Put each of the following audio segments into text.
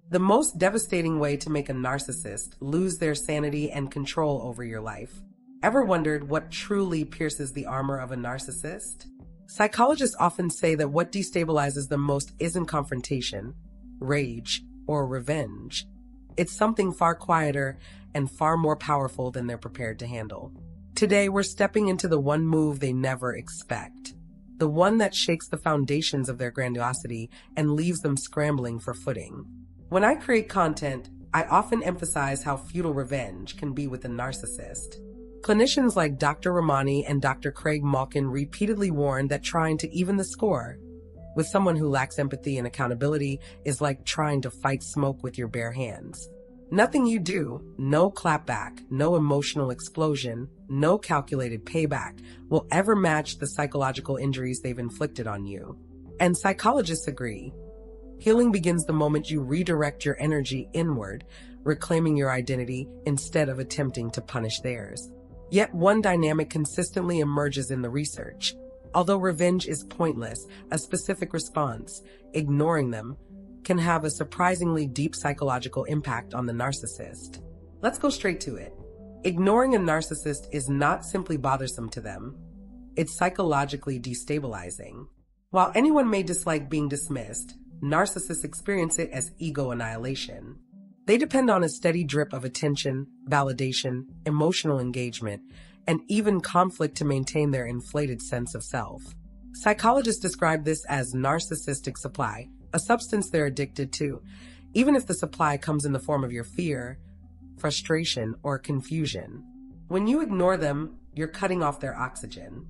The most devastating way to make a narcissist lose their sanity and control over your life. Ever wondered what truly pierces the armor of a narcissist? Psychologists often say that what destabilizes them most isn't confrontation, rage, or revenge. It's something far quieter and far more powerful than they're prepared to handle. Today, we're stepping into the one move they never expect. The one that shakes the foundations of their grandiosity and leaves them scrambling for footing. When I create content, I often emphasize how futile revenge can be with a narcissist. Clinicians like Dr. Ramani and Dr. Craig Malkin repeatedly warn that trying to even the score with someone who lacks empathy and accountability is like trying to fight smoke with your bare hands. Nothing you do, no clapback, no emotional explosion, no calculated payback will ever match the psychological injuries they've inflicted on you. And psychologists agree. Healing begins the moment you redirect your energy inward, reclaiming your identity instead of attempting to punish theirs. Yet one dynamic consistently emerges in the research. Although revenge is pointless, a specific response, ignoring them, can have a surprisingly deep psychological impact on the narcissist. Let's go straight to it. Ignoring a narcissist is not simply bothersome to them. It's psychologically destabilizing. While anyone may dislike being dismissed, narcissists experience it as ego annihilation. They depend on a steady drip of attention, validation, emotional engagement, and even conflict to maintain their inflated sense of self. Psychologists describe this as narcissistic supply, a substance they're addicted to, even if the supply comes in the form of your fear, frustration, or confusion. When you ignore them, you're cutting off their oxygen.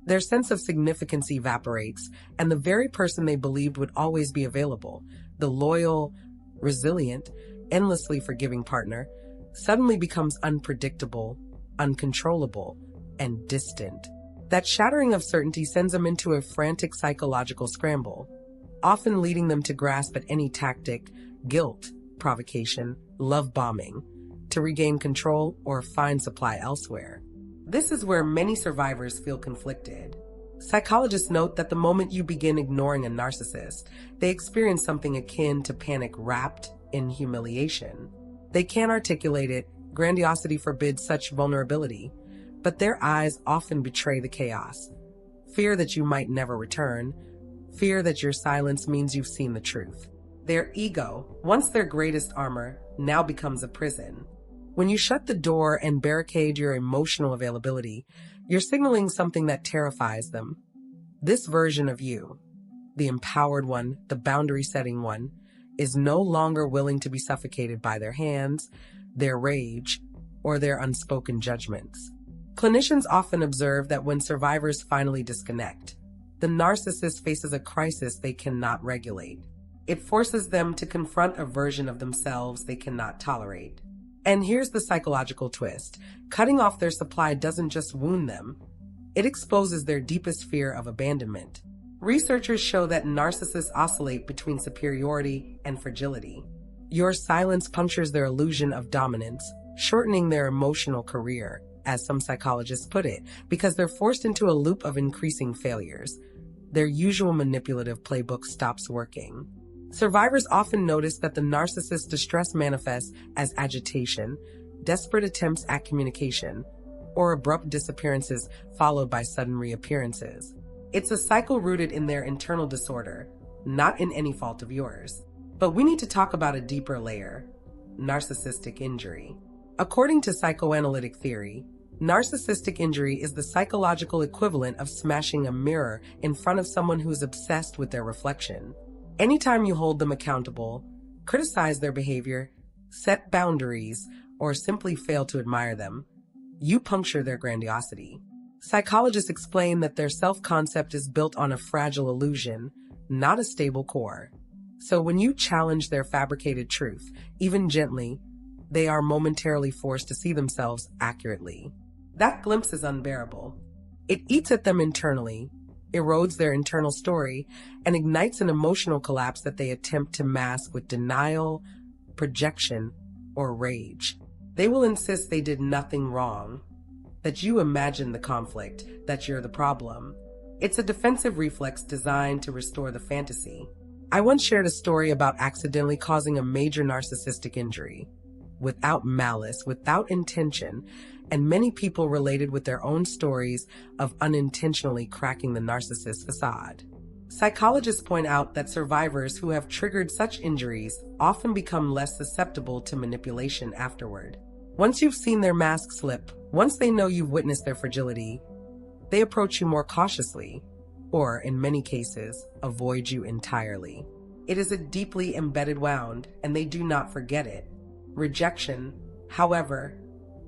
Their sense of significance evaporates, and the very person they believed would always be available, the loyal, resilient, endlessly forgiving partner, suddenly becomes unpredictable, uncontrollable, and distant. That shattering of certainty sends them into a frantic psychological scramble, often leading them to grasp at any tactic, guilt, provocation, love bombing, to regain control or find supply elsewhere. This is where many survivors feel conflicted. Psychologists note that the moment you begin ignoring a narcissist, they experience something akin to panic wrapped in humiliation. They can't articulate it, grandiosity forbids such vulnerability, but their eyes often betray the chaos. Fear that you might never return, fear that your silence means you've seen the truth. Their ego, once their greatest armor, now becomes a prison. When you shut the door and barricade your emotional availability, you're signaling something that terrifies them. This version of you, the empowered one, the boundary-setting one, is no longer willing to be suffocated by their hands, their rage, or their unspoken judgments. Clinicians often observe that when survivors finally disconnect, the narcissist faces a crisis they cannot regulate. It forces them to confront a version of themselves they cannot tolerate. And here's the psychological twist. Cutting off their supply doesn't just wound them. It exposes their deepest fear of abandonment. Researchers show that narcissists oscillate between superiority and fragility. Your silence punctures their illusion of dominance, shortening their emotional career, as some psychologists put it, because they're forced into a loop of increasing failures. Their usual manipulative playbook stops working. Survivors often notice that the narcissist's distress manifests as agitation, desperate attempts at communication, or abrupt disappearances followed by sudden reappearances. It's a cycle rooted in their internal disorder, not in any fault of yours. But we need to talk about a deeper layer: narcissistic injury. According to psychoanalytic theory, narcissistic injury is the psychological equivalent of smashing a mirror in front of someone who's obsessed with their reflection. Anytime you hold them accountable, criticize their behavior, set boundaries, or simply fail to admire them, you puncture their grandiosity. Psychologists explain that their self-concept is built on a fragile illusion, not a stable core. So when you challenge their fabricated truth, even gently, they are momentarily forced to see themselves accurately. That glimpse is unbearable. It eats at them internally, erodes their internal story, and ignites an emotional collapse that they attempt to mask with denial, projection, or rage. They will insist they did nothing wrong, that you imagine the conflict, that you're the problem. It's a defensive reflex designed to restore the fantasy. I once shared a story about accidentally causing a major narcissistic injury, without malice, without intention, and many people related with their own stories of unintentionally cracking the narcissist's facade. Psychologists point out that survivors who have triggered such injuries often become less susceptible to manipulation afterward. Once you've seen their mask slip, once they know you've witnessed their fragility, they approach you more cautiously, or, in many cases, avoid you entirely. It is a deeply embedded wound, and they do not forget it. Rejection, however,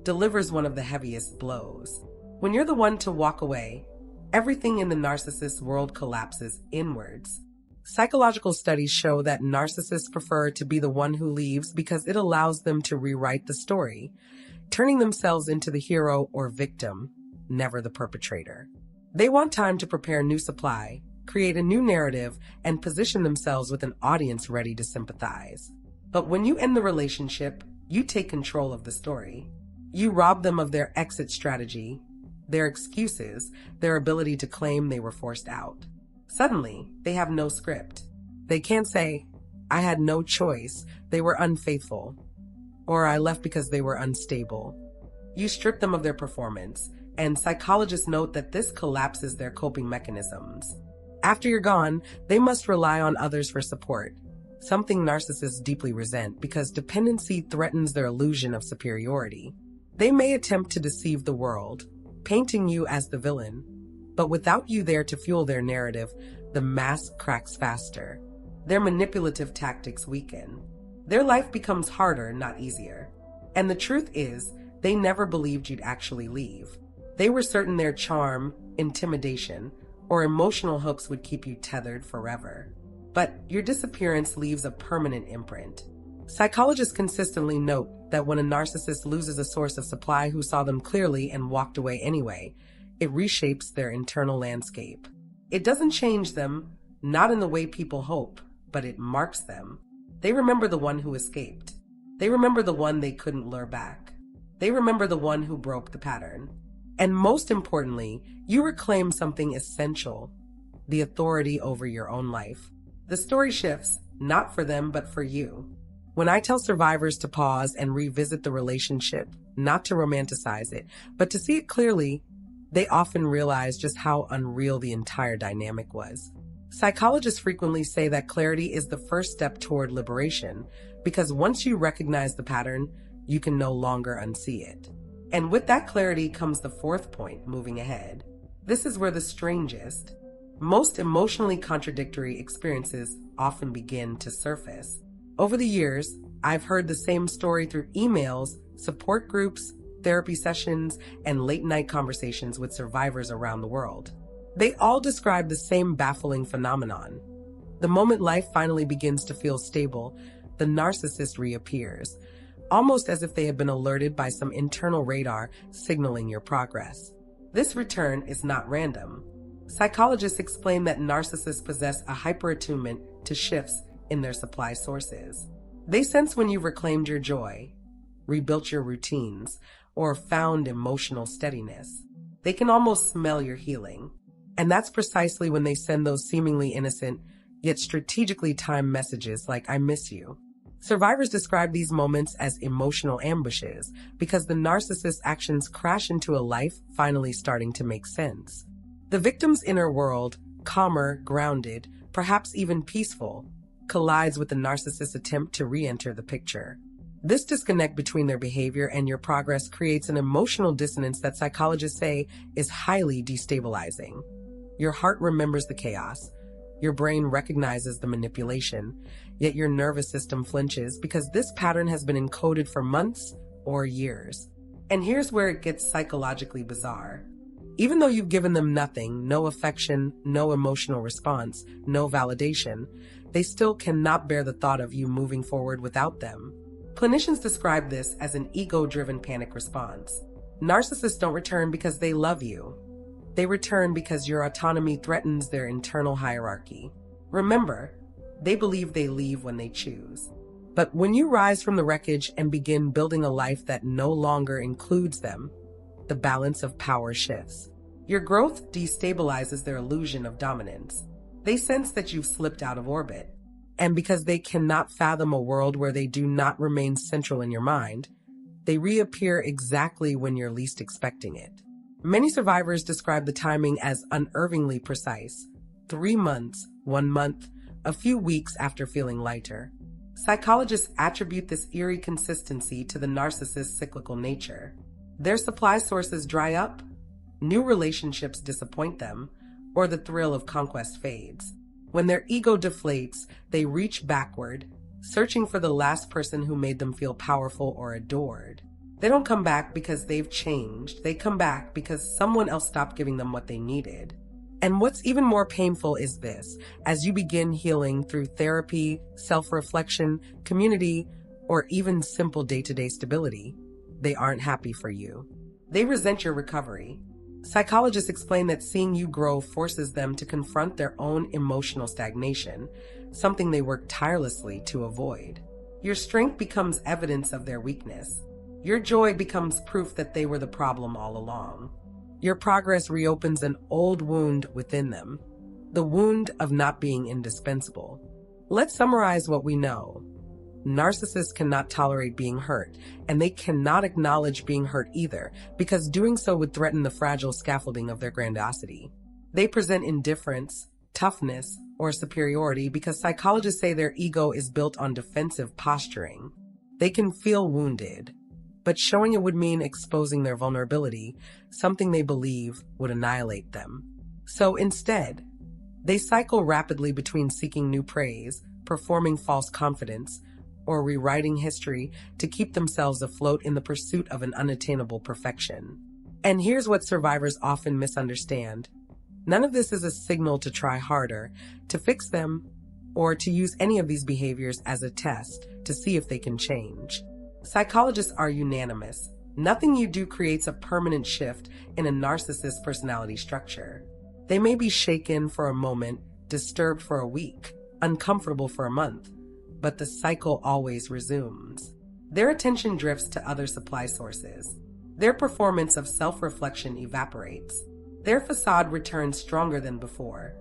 delivers one of the heaviest blows. When you're the one to walk away, everything in the narcissist's world collapses inwards. Psychological studies show that narcissists prefer to be the one who leaves because it allows them to rewrite the story, turning themselves into the hero or victim, never the perpetrator. They want time to prepare new supply, create a new narrative, and position themselves with an audience ready to sympathize. But when you end the relationship, you take control of the story. You rob them of their exit strategy, their excuses, their ability to claim they were forced out. Suddenly, they have no script. They can't say, "I had no choice, they were unfaithful," or "I left because they were unstable." You strip them of their performance, and psychologists note that this collapses their coping mechanisms. After you're gone, they must rely on others for support, something narcissists deeply resent because dependency threatens their illusion of superiority. They may attempt to deceive the world, painting you as the villain, but without you there to fuel their narrative, the mask cracks faster. Their manipulative tactics weaken. Their life becomes harder, not easier. And the truth is, they never believed you'd actually leave. They were certain their charm, intimidation, or emotional hooks would keep you tethered forever. But your disappearance leaves a permanent imprint. Psychologists consistently note that when a narcissist loses a source of supply who saw them clearly and walked away anyway, it reshapes their internal landscape. It doesn't change them, not in the way people hope, but it marks them. They remember the one who escaped. They remember the one they couldn't lure back. They remember the one who broke the pattern. And most importantly, you reclaim something essential: the authority over your own life. The story shifts, not for them, but for you. When I tell survivors to pause and revisit the relationship, not to romanticize it, but to see it clearly, they often realize just how unreal the entire dynamic was. Psychologists frequently say that clarity is the first step toward liberation, because once you recognize the pattern, you can no longer unsee it. And with that clarity comes the fourth point: moving ahead. This is where the strangest, most emotionally contradictory experiences often begin to surface. Over the years, I've heard the same story through emails, support groups, therapy sessions, and late-night conversations with survivors around the world. They all describe the same baffling phenomenon. The moment life finally begins to feel stable, the narcissist reappears, almost as if they have been alerted by some internal radar signaling your progress. This return is not random. Psychologists explain that narcissists possess a hyperattunement to shifts in their supply sources. They sense when you've reclaimed your joy, rebuilt your routines, or found emotional steadiness. They can almost smell your healing. And that's precisely when they send those seemingly innocent, yet strategically timed messages like "I miss you." Survivors describe these moments as emotional ambushes because the narcissist's actions crash into a life finally starting to make sense. The victim's inner world, calmer, grounded, perhaps even peaceful, collides with the narcissist's attempt to re-enter the picture. This disconnect between their behavior and your progress creates an emotional dissonance that psychologists say is highly destabilizing. Your heart remembers the chaos. Your brain recognizes the manipulation, yet your nervous system flinches because this pattern has been encoded for months or years. And here's where it gets psychologically bizarre. Even though you've given them nothing, no affection, no emotional response, no validation, they still cannot bear the thought of you moving forward without them. Clinicians describe this as an ego-driven panic response. Narcissists don't return because they love you. They return because your autonomy threatens their internal hierarchy. Remember, they believe they leave when they choose. But when you rise from the wreckage and begin building a life that no longer includes them, the balance of power shifts. Your growth destabilizes their illusion of dominance. They sense that you've slipped out of orbit. And because they cannot fathom a world where they do not remain central in your mind, they reappear exactly when you're least expecting it. Many survivors describe the timing as unervingly precise: 3 months, 1 month, a few weeks after feeling lighter. Psychologists attribute this eerie consistency to the narcissist's cyclical nature. Their supply sources dry up, new relationships disappoint them, or the thrill of conquest fades. When their ego deflates, they reach backward, searching for the last person who made them feel powerful or adored. They don't come back because they've changed. They come back because someone else stopped giving them what they needed. And what's even more painful is this: as you begin healing through therapy, self-reflection, community, or even simple day-to-day stability, they aren't happy for you. They resent your recovery. Psychologists explain that seeing you grow forces them to confront their own emotional stagnation, something they work tirelessly to avoid. Your strength becomes evidence of their weakness. Your joy becomes proof that they were the problem all along. Your progress reopens an old wound within them, the wound of not being indispensable. Let's summarize what we know. Narcissists cannot tolerate being hurt, and they cannot acknowledge being hurt either, because doing so would threaten the fragile scaffolding of their grandiosity. They present indifference, toughness, or superiority because psychologists say their ego is built on defensive posturing. They can feel wounded, but showing it would mean exposing their vulnerability, something they believe would annihilate them. So instead, they cycle rapidly between seeking new praise, performing false confidence, or rewriting history to keep themselves afloat in the pursuit of an unattainable perfection. And here's what survivors often misunderstand. None of this is a signal to try harder, to fix them, or to use any of these behaviors as a test to see if they can change. Psychologists are unanimous. Nothing you do creates a permanent shift in a narcissist's personality structure. They may be shaken for a moment, disturbed for a week, uncomfortable for a month, but the cycle always resumes. Their attention drifts to other supply sources. Their performance of self-reflection evaporates. Their facade returns stronger than before.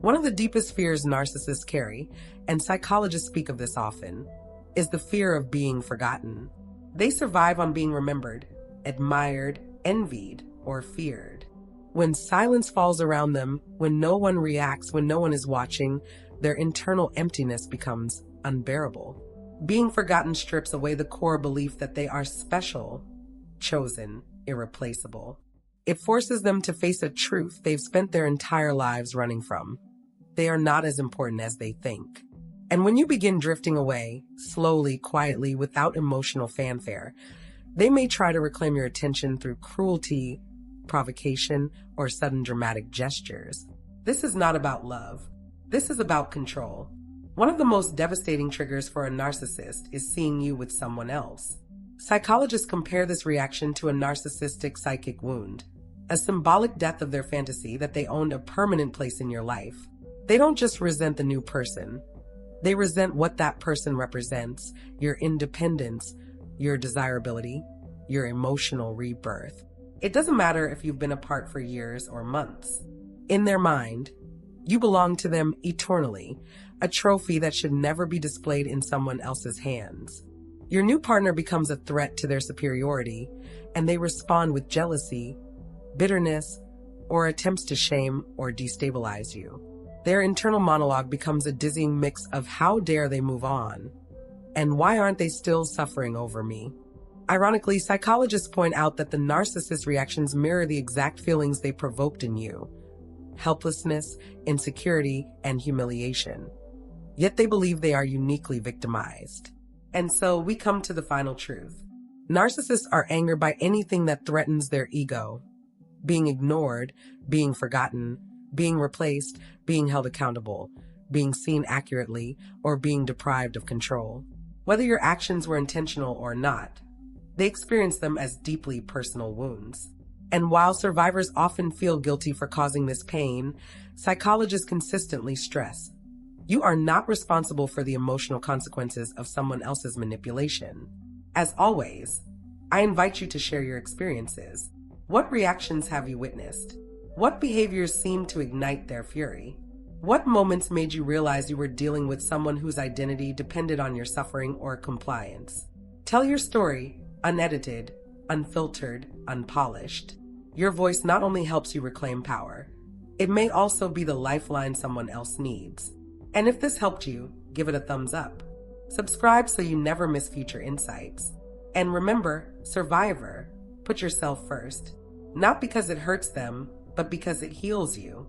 One of the deepest fears narcissists carry, and psychologists speak of this often, is the fear of being forgotten. They survive on being remembered, admired, envied, or feared. When silence falls around them, when no one reacts, when no one is watching, their internal emptiness becomes unbearable. Being forgotten strips away the core belief that they are special, chosen, irreplaceable. It forces them to face a truth they've spent their entire lives running from. They are not as important as they think. And when you begin drifting away, slowly, quietly, without emotional fanfare, they may try to reclaim your attention through cruelty, provocation, or sudden dramatic gestures. This is not about love. This is about control. One of the most devastating triggers for a narcissist is seeing you with someone else. Psychologists compare this reaction to a narcissistic psychic wound, a symbolic death of their fantasy that they owned a permanent place in your life. They don't just resent the new person. They resent what that person represents: your independence, your desirability, your emotional rebirth. It doesn't matter if you've been apart for years or months. In their mind, you belong to them eternally, a trophy that should never be displayed in someone else's hands. Your new partner becomes a threat to their superiority, and they respond with jealousy, bitterness, or attempts to shame or destabilize you. Their internal monologue becomes a dizzying mix of how dare they move on, and why aren't they still suffering over me? Ironically, psychologists point out that the narcissist's reactions mirror the exact feelings they provoked in you: helplessness, insecurity, and humiliation. Yet they believe they are uniquely victimized. And so we come to the final truth. Narcissists are angered by anything that threatens their ego: being ignored, being forgotten, being replaced, being held accountable, being seen accurately, or being deprived of control. Whether your actions were intentional or not, they experience them as deeply personal wounds. And while survivors often feel guilty for causing this pain, psychologists consistently stress, you are not responsible for the emotional consequences of someone else's manipulation. As always, I invite you to share your experiences. What reactions have you witnessed? What behaviors seem to ignite their fury? What moments made you realize you were dealing with someone whose identity depended on your suffering or compliance? Tell your story, unedited, unfiltered, unpolished. Your voice not only helps you reclaim power, it may also be the lifeline someone else needs. And if this helped you, give it a thumbs up. Subscribe so you never miss future insights. And remember, survivor, put yourself first. Not because it hurts them, but because it heals you.